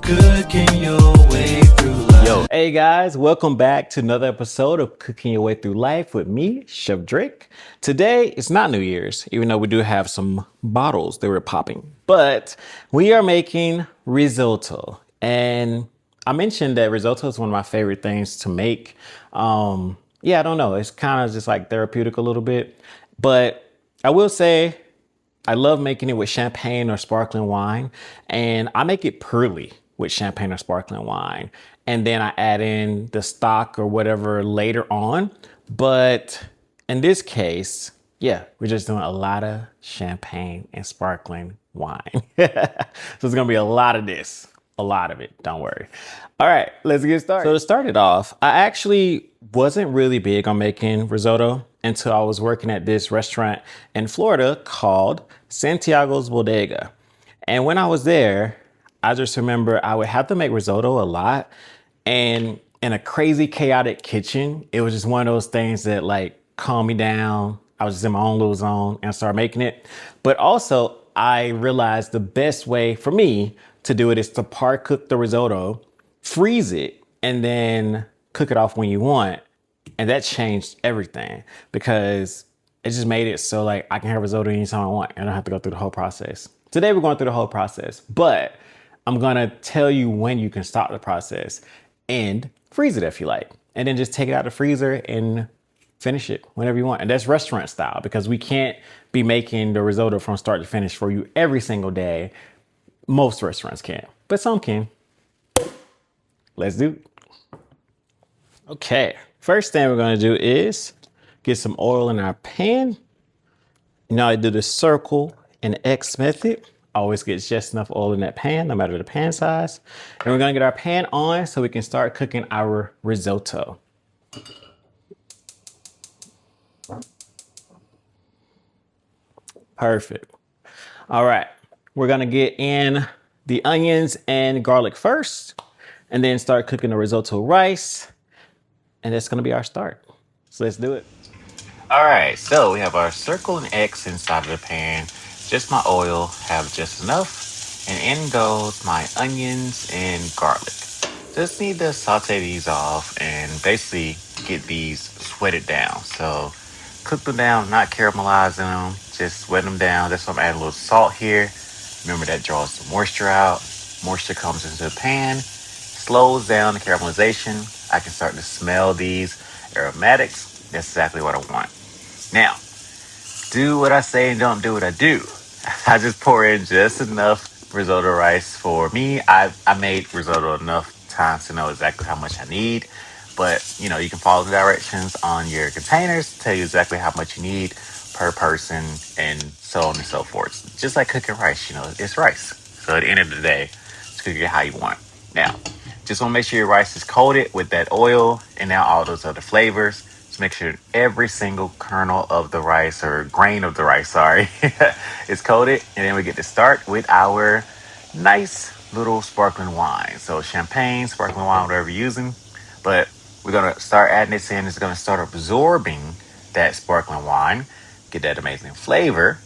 Cooking your way through life. Yo, hey guys, welcome back to another episode of Cooking Your Way Through Life with me, Chef Drake. Today, it's not New Year's, even though we do have some bottles that we're popping, but we are making risotto. And I mentioned that risotto is one of my favorite things to make. I don't know, it's kind of just like therapeutic a little bit, but I will say I love making it with champagne or sparkling wine, and I make it purely with champagne or sparkling wine. And then I add in the stock or whatever later on. But in this case, yeah, we're just doing a lot of champagne and sparkling wine. So it's gonna be a lot of this, a lot of it, don't worry. All right, let's get started. So to start it off, I actually wasn't really big on making risotto until I was working at this restaurant in Florida called Santiago's Bodega. And when I was there, I just remember I would have to make risotto a lot. And in a crazy, chaotic kitchen, it was just one of those things that like calmed me down. I was just in my own little zone and started making it. But also, I realized the best way for me to do it is to par cook the risotto, freeze it, and then cook it off when you want. And that changed everything because it just made it so like I can have risotto anytime I want. I don't have to go through the whole process. Today we're going through the whole process, but I'm gonna tell you when you can stop the process and freeze it if you like. And then just take it out of the freezer and finish it whenever you want. And that's restaurant style because we can't be making the risotto from start to finish for you every single day. Most restaurants can, but some can. Let's do it. Okay, first thing we're gonna do is get some oil in our pan. Now I do the circle and X method. Always get just enough oil in that pan, no matter the pan size. And we're gonna get our pan on so we can start cooking our risotto. Perfect. All right, we're gonna get in the onions and garlic first, and then start cooking the risotto rice. And that's gonna be our start. So let's do it. All right, so we have our circle and X inside of the pan. Just my oil, have just enough. And in goes my onions and garlic. Just need to saute these off and basically get these sweated down. So cook them down, not caramelizing them, just sweat them down. That's why I'm adding a little salt here. Remember that draws the moisture out. Moisture comes into the pan, slows down the caramelization. I can start to smell these aromatics. That's exactly what I want. Now, do what I say and don't do what I do. I just pour in just enough risotto rice for me. I made risotto enough times to know exactly how much I need. But, you can follow the directions on your containers, tell you exactly how much you need per person and so on and so forth. Just like cooking rice, it's rice. So at the end of the day, just cook it how you want. Now, just want to make sure your rice is coated with that oil and now all those other flavors. Just make sure every single kernel of the rice or grain of the rice, is coated. And then we get to start with our nice little sparkling wine. So champagne, sparkling wine, whatever you're using. But we're going to start adding this in. It's going to start absorbing that sparkling wine, get that amazing flavor.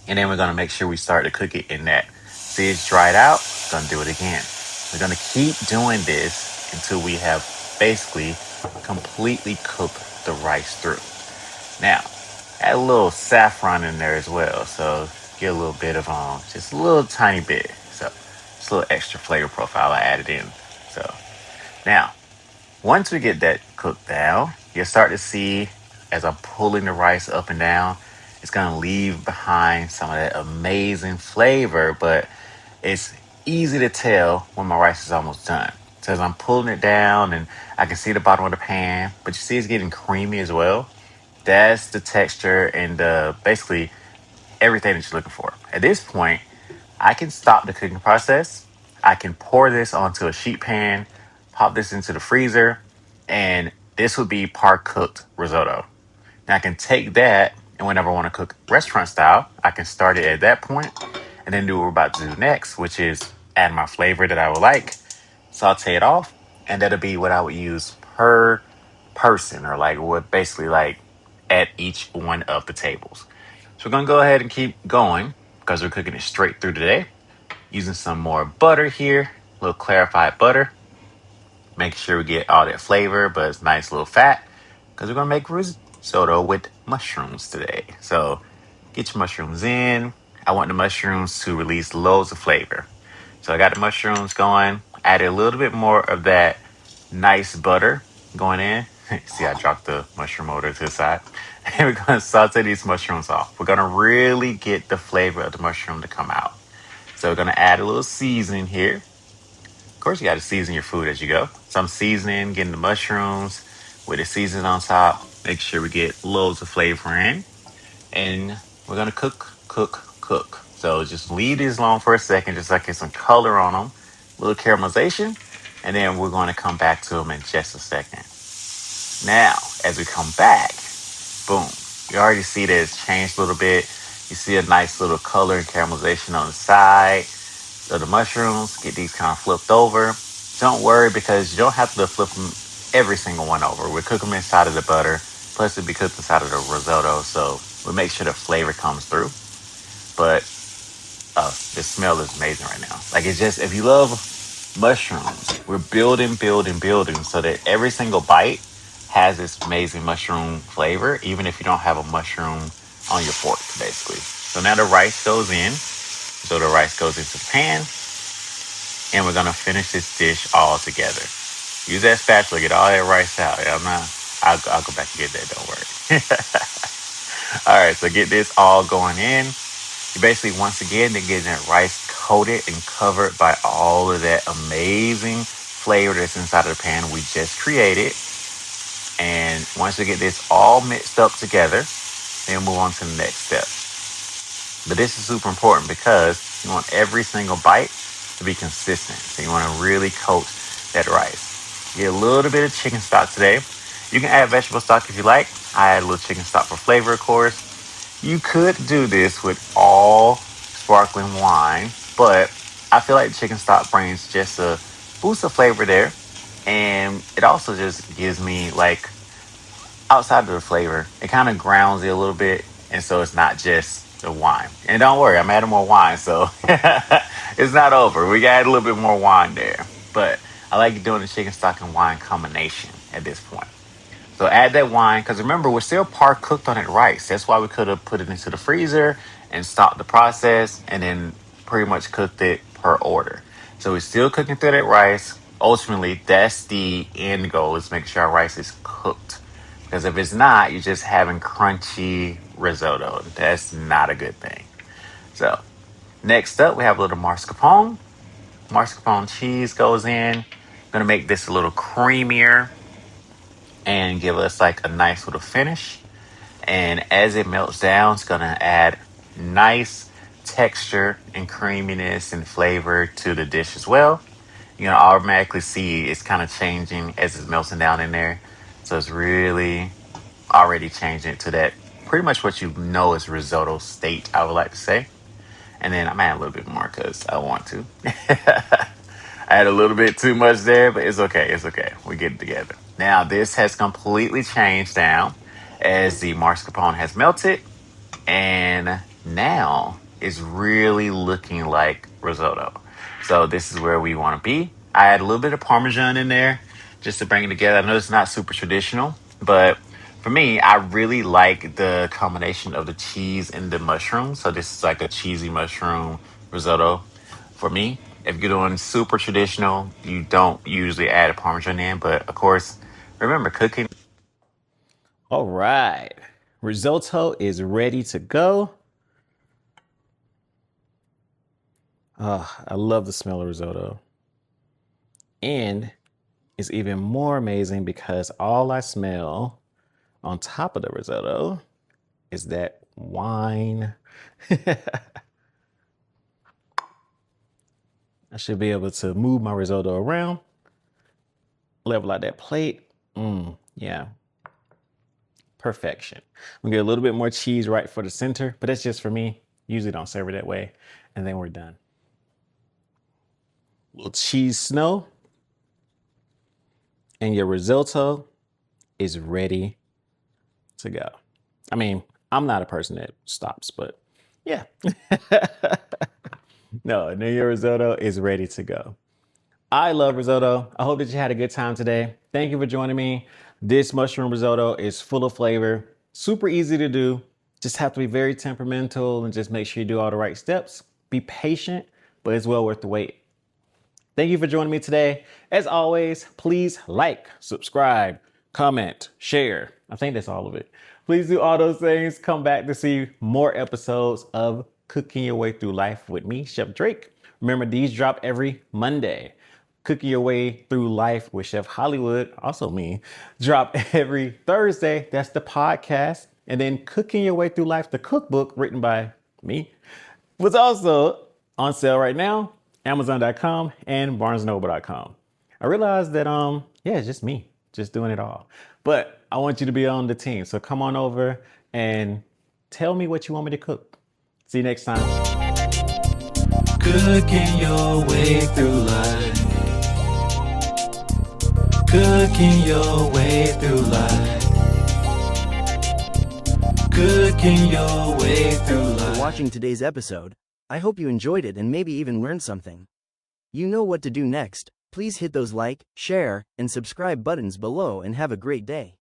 And then we're going to make sure we start to cook it in that. See, it's dried out. Going to do it again. We're going to keep doing this until we have basically completely cooked the rice through. Now, add a little saffron in there as well. So get a little bit of, just a little tiny bit. So just a little extra flavor profile I added in. So now, once we get that cooked down, you'll start to see as I'm pulling the rice up and down, it's going to leave behind some of that amazing flavor, but it's easy to tell when my rice is almost done. So as I'm pulling it down and I can see the bottom of the pan, but you see it's getting creamy as well. That's the texture and basically everything that you're looking for. At this point, I can stop the cooking process. I can pour this onto a sheet pan, pop this into the freezer, and this would be par-cooked risotto. Now I can take that, and whenever I want to cook restaurant style, I can start it at that point and then do what we're about to do next, which is add my flavor that I would like, saute it off, and that'll be what I would use per person, or like what basically like at each one of the tables. So we're going to go ahead and keep going because we're cooking it straight through today. Using some more butter here. little clarified butter, making sure we get all that flavor, but it's nice little fat because we're gonna make risotto with mushrooms today. So get your mushrooms in. I want the mushrooms to release loads of flavor. So I got the mushrooms going, added a little bit more of that nice butter going in. See, I dropped the mushroom over to the side. And we're going to saute these mushrooms off. We're going to really get the flavor of the mushroom to come out. So we're going to add a little seasoning here. Of course, you got to season your food as you go. Some seasoning, getting the mushrooms with the seasoning on top. Make sure we get loads of flavor in. And we're going to cook, cook, cook. So just leave these alone for a second, just like get some color on them, a little caramelization. And then we're going to come back to them in just a second. Now, as we come back, boom, you already see that it's changed a little bit. You see a nice little color and caramelization on the side of the mushrooms. Get these kind of flipped over. Don't worry because you don't have to flip them every single one over. We cook them inside of the butter. Plus, it'll be cooked inside of the risotto. So we'll make sure the flavor comes through. But the smell is amazing right now. Like it's just, if you love mushrooms, we're building, building, building so that every single bite has this amazing mushroom flavor, even if you don't have a mushroom on your fork, basically. So now the rice goes in. So the rice goes into the pan, and we're gonna finish this dish all together. Use that spatula, get all that rice out. Yeah, I'll go back and get that. Don't worry. All right, so get this all going in. You basically, once again, they're getting that rice coated and covered by all of that amazing flavor that's inside of the pan we just created. And once you get this all mixed up together, then move on to the next step. But this is super important because you want every single bite to be consistent. So you want to really coat that rice. Get a little bit of chicken stock today. You can add vegetable stock if you like. I add a little chicken stock for flavor, of course. You could do this with all sparkling wine, but I feel like chicken stock brings just a boost of flavor there. And it also just gives me like outside of the flavor, it kind of grounds it a little bit. And so it's not just the wine. And don't worry, I'm adding more wine. So it's not over. We got a little bit more wine there. But I like doing the chicken stock and wine combination at this point. So add that wine, because remember, we're still par cooked on that rice. That's why we could have put it into the freezer and stopped the process and then pretty much cooked it per order. So we're still cooking through that rice. Ultimately, that's the end goal, is make sure our rice is cooked. Because if it's not, you're just having crunchy risotto. That's not a good thing. So next up, we have a little mascarpone. Mascarpone cheese goes in. Gonna make this a little creamier and give us like a nice little finish. And as it melts down, it's gonna add nice texture and creaminess and flavor to the dish as well. You're gonna automatically see it's kind of changing as it's melting down in there. So it's really already changing to that pretty much what you know is risotto state, I would like to say. And then I'm adding a little bit more because I want to. I had a little bit too much there, but it's okay. It's okay. We get it together. Now, this has completely changed now as the mascarpone has melted. And now it's really looking like risotto. So this is where we want to be. I add a little bit of Parmesan in there just to bring it together. I know it's not super traditional, but for me, I really like the combination of the cheese and the mushroom. So this is like a cheesy mushroom risotto for me. If you're doing super traditional, you don't usually add a Parmesan in, but of course, remember cooking. All right. Risotto is ready to go. I love the smell of risotto. And it's even more amazing because all I smell on top of the risotto is that wine. I should be able to move my risotto around, level out that plate. Yeah, perfection. I'm gonna get a little bit more cheese right for the center, but that's just for me. Usually don't serve it that way. And then we're done. Little cheese snow. And your risotto is ready to go. I mean, I'm not a person that stops, but yeah. No, and then your risotto is ready to go. I love risotto. I hope that you had a good time today. Thank you for joining me. This mushroom risotto is full of flavor, super easy to do. Just have to be very temperamental and just make sure you do all the right steps. Be patient, but it's well worth the wait. Thank you for joining me today. As always, please like, subscribe, comment, share. I think that's all of it. Please do all those things. Come back to see more episodes of Cooking Your Way Through Life with me, Chef Drake. Remember, these drop every Monday. Cooking Your Way Through Life with Chef Hollywood, also me, drop every Thursday. That's the podcast. And then Cooking Your Way Through Life, the cookbook written by me, was also on sale right now, Amazon.com and BarnesandNoble.com. I realized that, it's just me, just doing it all. But I want you to be on the team. So come on over and tell me what you want me to cook. See you next time. Cooking your way through life. Cooking your way through life. Cooking your way through life. For watching today's episode. I hope you enjoyed it and maybe even learned something. You know what to do next. Please hit those like, share, and subscribe buttons below and have a great day.